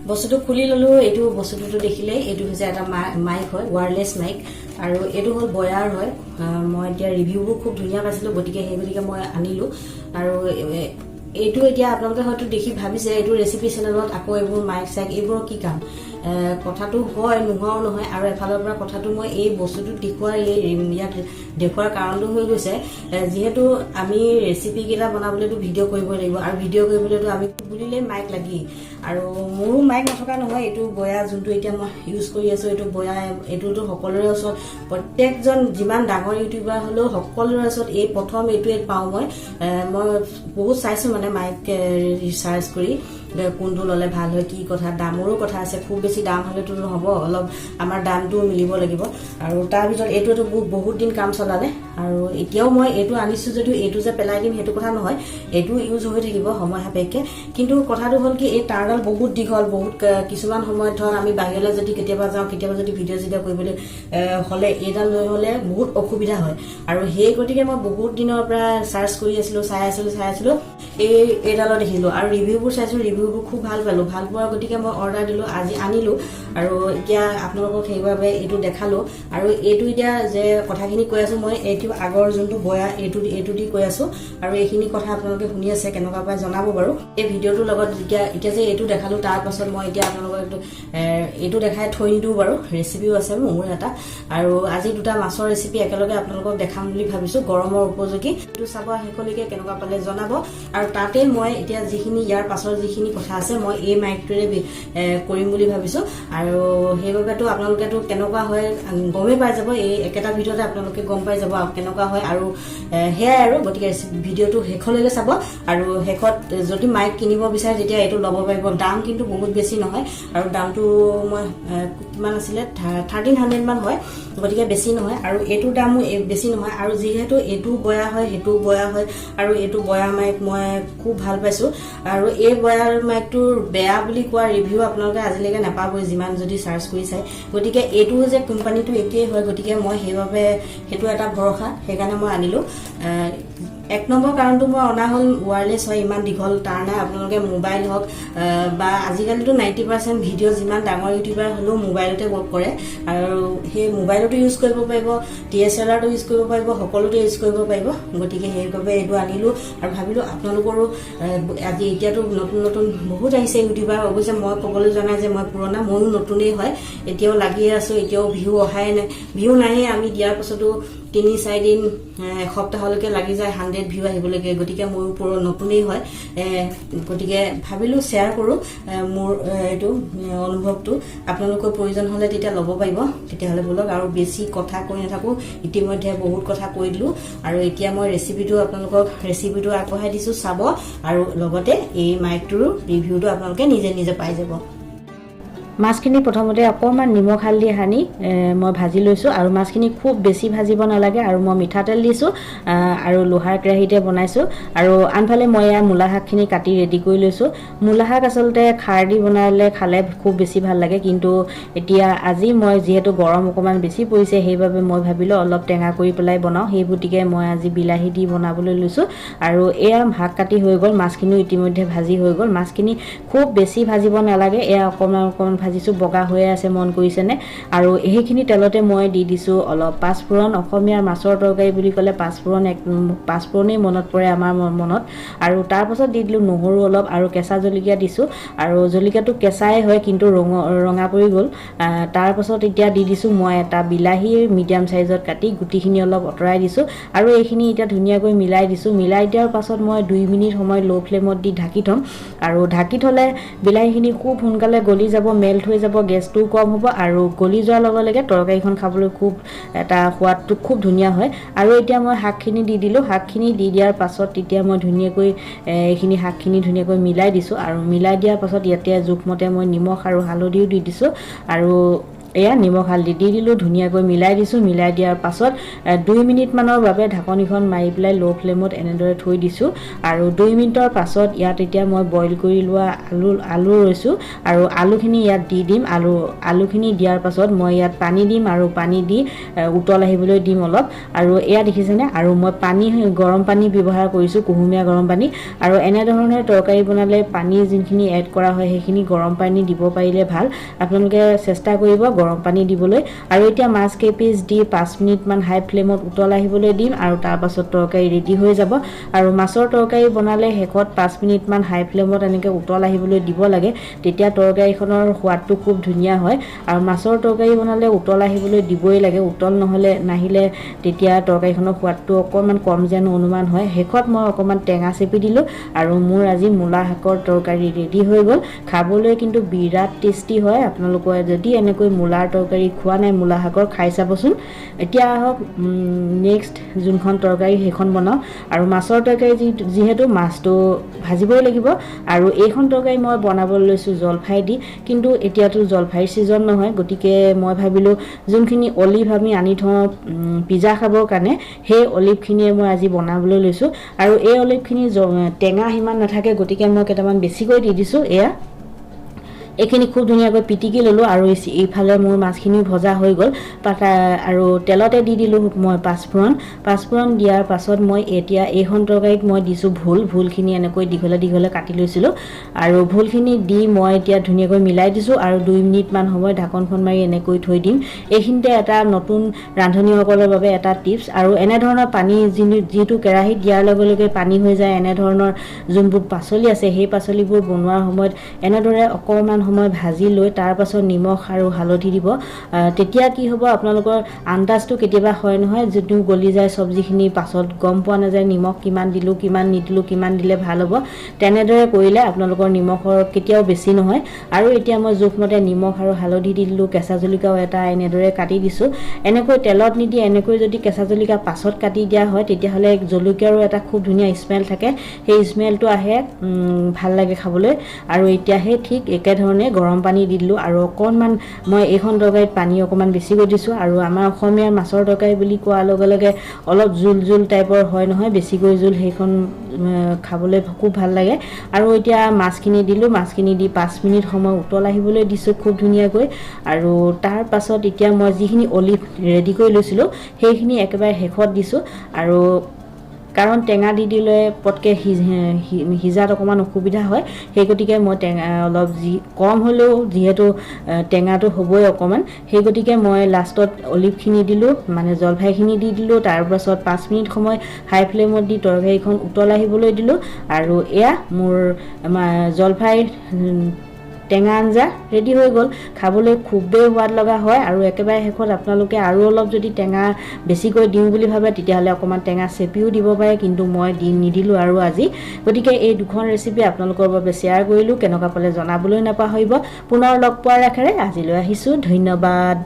বস্তুটো খুলি ললো এইটো বস্তুটো দেখিলে এইটো হৈছে এটা মাইক হয় ওয়্যাৰলেছ মাইক আৰু এইটো হল বয়াৰ হয় মই এতিয়া ৰিভিউবোৰ খুব ধুনীয়া পাইছিলো গতিকে মই আনিলো আৰু এইটো এতিয়া আপোনালোকে হয়তো দেখি ভাবিছে এইটো ৰেচিপি চেনেলত আকৌ এইবোৰ মাইক চাইক এইবোৰ কি কাম কথাটো হয় নোহোৱাও নহয় আৰু এফালৰ পৰা কথাটো মই এই বস্তুটো ইয়াত দেখুৱাৰ কাৰণটো হৈ গৈছে যিহেতু আমি ৰেচিপি কেইটা বনাবলৈতো ভিডিঅ' কৰিব লাগিব আৰু ভিডিঅ' কৰিবলৈতো আমি বুলিলে মাইক লাগি আৰু মোৰো মাইক নথকা নহয় এইটো বয়া যোনটো এতিয়া মই ইউজ কৰি আছো এইটো বয়া এইটোতো সকলোৰে ওচৰত প্ৰত্যেকজন যিমান ডাঙৰ ইউটিউবাৰ হলেও সকলোৰে ওচৰত এই প্ৰথম এইটোৱে পাওঁ মই বহুত চাইছো মানে মাইক ৰিচাৰ্চ কৰি কোনটো ললে ভাল হয় কি কথা দামৰো কথা আছে খুব বেছি দাম হলেতো নহব অলপ আমাৰ দামটো মিলিব লাগিব আৰু তাৰ ভিতৰত এইটোতো বহুত দিন কাম চলালে আৰু এতিয়াও মই এইটো আনিছো যদিও এইটো যে পেলাই দিম সেইটো কথা নহয় এইটো ইউজ হৈ থাকিব সময় সাপেক্ষে কিন্তু কথাটো হ'ল কি এই তাঁৰডাল বহুত দীঘল বহুত কিছুমান সময়ত ধৰ আমি বাহিৰলৈ যদি কেতিয়াবা যাওঁ কেতিয়াবা যদি ভিডিঅ' কৰিবলৈ হলে এইডাল লৈ হলে বহুত অসুবিধা হয় আৰু সেই গতিকে মই বহুত দিনৰ পৰা চাৰ্চ কৰি আছিলো চাই আছিলো এইডালত দেখিলো আৰু ৰিভিউবোৰ চাইছো ৰিভিউবোৰ খুব ভাল পালো ভাল পোৱাৰ গতিকে মই অৰ্ডাৰ দিলো আজি আনিলো আৰু এতিয়া আপোনালোকক সেইবাবে এইটো দেখালো আৰু এইটো এতিয়া যে কথাখিনি কৈ আছো মই এইটো আগৰ যোনটো বয়া এইটো দি কৈ আছো আৰু এইখিনি কথা আপোনালোকে শুনি আছে কেনেকুৱা পাই জনাব বাৰু এই ভিডিঅ'টোৰ লগত এতিয়া যে এইটো দেখালো তাৰ পাছত মই এতিয়া আপোনালোকক এইটো দেখাই থৈ দিও বাৰু ৰেচিপিও আছে মোৰ এটা আৰু আজি দুটা মাছৰ ৰেচিপি একেলগে আপোনালোকক দেখাম বুলি ভাবিছো গৰমৰ উপযোগী এইটো চাব শেষলৈকে কেনেকুৱা পালে জনাব আৰু তাতে মই এতিয়া যিখিনি ইয়াৰ পাছৰ যিখিনি কথা আছে মই এই মাইকটোৰে কৰিম বুলি ভাবিছো আৰু সেইবাবেতো আপোনালোকেতো কেনেকুৱা হয় গমে পাই যাব এই একেটা ভিডিঅ'তে আপোনালোকে গম পাই যাব কেনেকুৱা হয় আৰু হেয়াই আৰু গতিকে ভিডিঅ'টো শেষলৈকে চাব আৰু শেষত যদি মাইক কিনিব বিচাৰে তেতিয়া এইটো ল'ব পাৰিব দাম কিন্তু বহুত বেছি নহয় আৰু দামটো মই কিমান আছিলে 1300 মান হয় গতিকে বেছি নহয় আৰু এইটোৰ দামো বেছি নহয় আৰু যিহেতু এইটো বয়া হয় সেইটো বয়া হয় আৰু এইটো বয়া মাইক মই খুব ভাল পাইছো আৰু এই বয়াৰ মাইকটোৰ বেয়া বুলি কোৱা ৰিভিউ আপোনালোকে আজিলৈকে নাপাবই যিমান যদি চাৰ্চ কৰি চাই গতিকে এইটো যে কোম্পানীটো একেই হয় গতিকে মই সেইবাবে সেইটো এটা ভৰসা সেইকাৰণে মই আনিলো এক নম্বৰ কাৰণটো মই অনা হ'ল ওয়্যাৰলেছ হয় ইমান দীঘল তাৰ নাই আপোনালোকে মোবাইল হওক বা আজিকালিতো 90% ভিডিঅ' যিমান ডাঙৰ ইউটিউবাৰ হলেও মোবাইলতে ৱৰ্ক কৰে আৰু সেই মোবাইলতো ইউজ কৰিব পাৰিব DSLRটো ইউজ কৰিব পাৰিব সকলোতে ইউজ কৰিব পাৰিব গতিকে সেইবাবে এইটো আনিলো আৰু ভাবিলো আপোনালোকৰো আজি এতিয়াতো নতুন বহুত আহিছে ইউটিউবাৰ অৱশ্যে মই ক'বলৈ জনা যে মই পুৰণা ময়ো নতুনেই হয় এতিয়াও লাগি আছো এতিয়াও ভিউ অহাই নাই ভিউ নাহে আমি দিয়াৰ পাছতো 3-4 দিন এসপ্তাহলৈকে লাগি যায় 100 ভিউ আহিবলৈকে গতিকে মোৰ পুৰো নতুনই হয় গতিকে ভাবিলো শেয়াৰ কৰো মোৰ এটো অনুভৱটো আপোনালোকৰ প্ৰয়োজন হলে তেতিয়া লব পাৰিব তেতিয়া হলে বলক আৰু বেছি কথা কৈ নাথাকো ইতিমধ্যে বহুত কথা কৈ দিলো আৰু এতিয়া মই ৰেচিপিটো আপোনালোকক ৰেচিপিটো আগবঢ়াই দিছো চাব আৰু লগতে এই মাইকটোৰ ৰিভিউটো আপোনালোকে নিজে পাই যাব মাছখিনি প্ৰথমতে অকমান নিমখ হালধি হানি মই ভাজি লৈছো আৰু মাছখিনি খুব বেছি ভাজিব নালাগে আৰু মই মিঠাতেল দিছো আৰু লোহাৰ কেৰাহীতে বনাইছো আৰু আনফালে মই মূলা শাকখিনি কাটি ৰেডি কৰি লৈছো মূলা শাক আসলতে খাৰ দি বনালে খালে খুব বেছি ভাল লাগে কিন্তু এতিয়া আজি মই যেহেতু গৰম অকমান বেছি পৰিছে সেইবাবে মই ভাবিলো অলপ টেঙা কৰি পেলাই বনাও সেইবুটিকে মই আজি বিলাহী দি বনাবলৈ লৈছো আৰু এয়া ভাগ কাটি হৈ গল মাছখিনি ইতিমধ্যে ভাজি হৈ গল মাছখিনি খুব বেছি ভাজিব নালাগে এয়া অকমান ভাজিছো বগা হৈ আছে মন কৰিছেনে আৰু এইখিনি তেলতে মই দি দিছো অলপ পাঁচফোৰণ অসমীয়াৰ মাছৰ তৰকাৰী বুলি ক'লে পাঁচফোৰণেই মনত পৰে আমাৰ মনত আৰু তাৰ পাছত দি দিলো নহৰু অলপ আৰু কেঁচা জলকীয়া দিছো আৰু জলকীয়াটো কেঁচাই হয় কিন্তু ৰঙা পৰি গল তাৰ পাছত এতিয়া দি দিছো মই এটা বিলাহী মিডিয়াম সাইজত কাটি গুটিখিনি অলপ অতৰাই দিছো আৰু এইখিনি এতিয়া ধুনীয়াকৈ মিলাই দিছো মিলাই দিয়াৰ পাছত মই 2 মিনিট সময় লো ফ্লেমত দি ঢাকি থম আৰু ঢাকি থলে বিলাহীখিনি খুব সোনকালে গলি যাব মেল্ট হৈ যাব গেছটো কম হ'ব আৰু গলি যোৱাৰ লগে লগে তৰকাৰীখন খাবলৈ খুব এটা সোৱাদটো খুব ধুনীয়া হয় আৰু এতিয়া মই শাকখিনি দি দিলো শাকখিনি দি দিয়াৰ পাছত তেতিয়া মই ধুনীয়াকৈ এইখিনি শাকখিনি ধুনীয়াকৈ মিলাই দিছো আৰু মিলাই দিয়াৰ পাছত ইয়াতে জোখমতে মই নিমখ আৰু হালধিও দি দিছো আৰু এয়া নিমখ হালধি দি দিলোঁ, ধুনীয়াকৈ মিলাই দিছোঁ। মিলাই দিয়াৰ পাছত 2 মিনিটমানৰ বাবে ঢাকনিখন মাৰি পেলাই ল' ফ্লেমত এনেদৰে থৈ দিছোঁ। আৰু 2 মিনিটৰ পাছত ইয়াত এতিয়া মই বইল কৰি লোৱা আলু ৰৈছোঁ আৰু আলুখিনি ইয়াত দি দিম। আলুখিনি দিয়াৰ পাছত মই ইয়াত পানী দিম আৰু পানী দি উতল আহিবলৈ দিম অলপ। আৰু এয়া দেখিছেনে, আৰু মই গৰম পানী ব্যৱহাৰ কৰিছোঁ, কুহুমীয়া গৰম পানী। আৰু এনেধৰণে তৰকাৰী বনালে পানী যোনখিনি এড কৰা হয় সেইখিনি গৰম পানী দিব পাৰিলে ভাল। আপোনালোকে চেষ্টা কৰিব গৰম পানী দিবলৈ। আৰু এতিয়া মাছ কেইপিচ দি 5 মিনিটমান হাই ফ্লেমত উতল আহিবলৈ দিম আৰু তাৰ পাছত তৰকাৰী ৰেডি হৈ যাব। আৰু মাছৰ তৰকাৰী বনালে শেষত 5 মিনিটমান হাই ফ্লেমত এনেকৈ উতল আহিবলৈ দিব লাগে, তেতিয়া তৰকাৰীখনৰ সোৱাদটো খুব ধুনীয়া হয়। আৰু মাছৰ তৰকাৰী বনালে উতল আহিবলৈ দিবই লাগে, উতল নাহিলে তেতিয়া তৰকাৰীখনৰ সোৱাদটো অকণমান কম যেন অনুমান হয়। শেষত মই অকণমান টেঙা চেপি দিলোঁ আৰু মোৰ আজি মূলা শাকৰ তৰকাৰী ৰেডি হৈ গ'ল। খাবলৈ কিন্তু বিৰাট টেষ্টি হয়। আপোনালোকে যদি এনেকৈ মূলাৰ তৰকাৰী খোৱা নাই মূলা শাকৰ, খাই চাবচোন। এতিয়া আহক নেক্সট যোনখন তৰকাৰী সেইখন বনাওঁ। আৰু মাছৰ তৰকাৰী যিহেতু মাছটো ভাজিবই লাগিব। আৰু এইখন তৰকাৰী মই বনাবলৈ লৈছোঁ জলফাই দি, কিন্তু এতিয়াতো জলফাইৰ ছিজন নহয়, গতিকে মই ভাবিলোঁ যোনখিনি অলিভ আমি আনি থওঁ পিজ্জা খাবৰ কাৰণে, সেই অলিভখিনিয়ে মই আজি বনাবলৈ লৈছোঁ। আৰু এই অলিভখিনি টেঙা সিমান নাথাকে, গতিকে মই কেইটামান বেছিকৈ দি দিছোঁ। এইখিনি খুব ধুনীয়াকৈ পিটিকি ল'লোঁ আৰু এইফালে মোৰ মাছখিনিও ভজা হৈ গ'ল। আৰু তেলতে দি দিলোঁ মই পাঁচফোৰণ দিয়াৰ পাছত মই এতিয়া এইখন তৰকাৰীত মই দিছোঁ ভোলখিনি এনেকৈ দীঘলে কাটি লৈছিলোঁ। আৰু ভোলখিনি দি মই এতিয়া ধুনীয়াকৈ মিলাই দিছোঁ আৰু 2 মিনিটমান সময় ঢাকনখন মাৰি এনেকৈ থৈ দিম। এইখিনিতে এটা নতুন ৰান্ধনীসকলৰ বাবে এটা টিপছ। আৰু এনেধৰণৰ পানী যিটো কেৰাহীত দিয়াৰ লগে লগে পানী হৈ যায়, এনেধৰণৰ যোনবোৰ পাচলি আছে সেই পাচলিবোৰ বনোৱাৰ সময়ত এনেদৰে অকণমান সময় ভাজি লৈ তাৰ পাছত নিমখ আৰু হালধি দিব। তেতিয়া কি হ'ব, আপোনালোকৰ আন্দাজটো কেতিয়াবা হয় নহয়, যিটো গলি যায় চব্জিখিনি, পাছত গম পোৱা নাযায় নিমখ কিমান দিলোঁ কিমান নিদিলোঁ, কিমান দিলে ভাল হ'ব। তেনেদৰে কৰিলে আপোনালোকৰ নিমখৰ কেতিয়াও বেছি নহয়। আৰু এতিয়া মই জোখমতে নিমখ আৰু হালধি দি দিলোঁ, কেঁচা জলকীয়াও এটা এনেদৰে কাটি দিছোঁ। এনেকৈ তেলত নিদি এনেকৈ যদি কেঁচা জলকীয়া পাছত কাটি দিয়া হয় তেতিয়াহ'লে জলকীয়াৰো এটা খুব ধুনীয়া স্মেল থাকে, সেই স্মেলটো আহে, ভাল লাগে খাবলৈ। আৰু এতিয়া সেই ঠিক একেধৰণে গৰম পানী দি দিলোঁ আৰু অকণমান মই এইখন তৰকাৰীত পানী অকণমান বেছিকৈ দিছোঁ। আৰু আমাৰ অসমীয়াৰ মাছৰ তৰকাৰী বুলি কোৱাৰ লগে লগে অলপ জোল টাইপৰ হয় নহয়, বেছিকৈ জোল, সেইখন খাবলৈ খুব ভাল লাগে। আৰু এতিয়া মাছখিনি দিলোঁ, মাছখিনি দি 5 মিনিট সময় উতল আহিবলৈ দিছোঁ খুব ধুনীয়াকৈ। আৰু তাৰ পাছত এতিয়া মই যিখিনি অলিভ ৰেডি কৰি লৈছিলোঁ সেইখিনি একেবাৰে শেষত দিছোঁ। আৰু কাৰণ টেঙা দি দিলে পটকৈ সিজাত অকণমান অসুবিধা হয়, সেই গতিকে মই টেঙা অলপ কম হ'লেও যিহেতু টেঙাটো হ'বই অকণমান, সেই গতিকে মই লাষ্টত অলিভখিনি দিলোঁ, মানে জলফাইখিনি দি দিলোঁ। তাৰপাছত 5 মিনিট সময় হাই ফ্লেমত দি তৰকাৰীখন উতল আহিবলৈ দিলোঁ। আৰু এয়া মোৰ জলফাই টেঙা আঞ্জা ৰেডি হৈ গ'ল। খাবলৈ খুবেই সোৱাদ লগা হয়। আৰু একেবাৰে শেষত আপোনালোকে আৰু অলপ যদি টেঙা বেছিকৈ দিওঁ বুলি ভাবে তেতিয়াহ'লে অকণমান টেঙা চেপিও দিব পাৰে, কিন্তু মই নিদিলোঁ আৰু আজি। গতিকে এই দুখন ৰেচিপি আপোনালোকৰ বাবে শ্বেয়াৰ কৰিলোঁ, কেনেকুৱা পালে জনাবলৈ নাপাহৰিব। পুনৰ লগ পোৱাৰ আশাৰে আজিলৈ আহিছোঁ, ধন্যবাদ।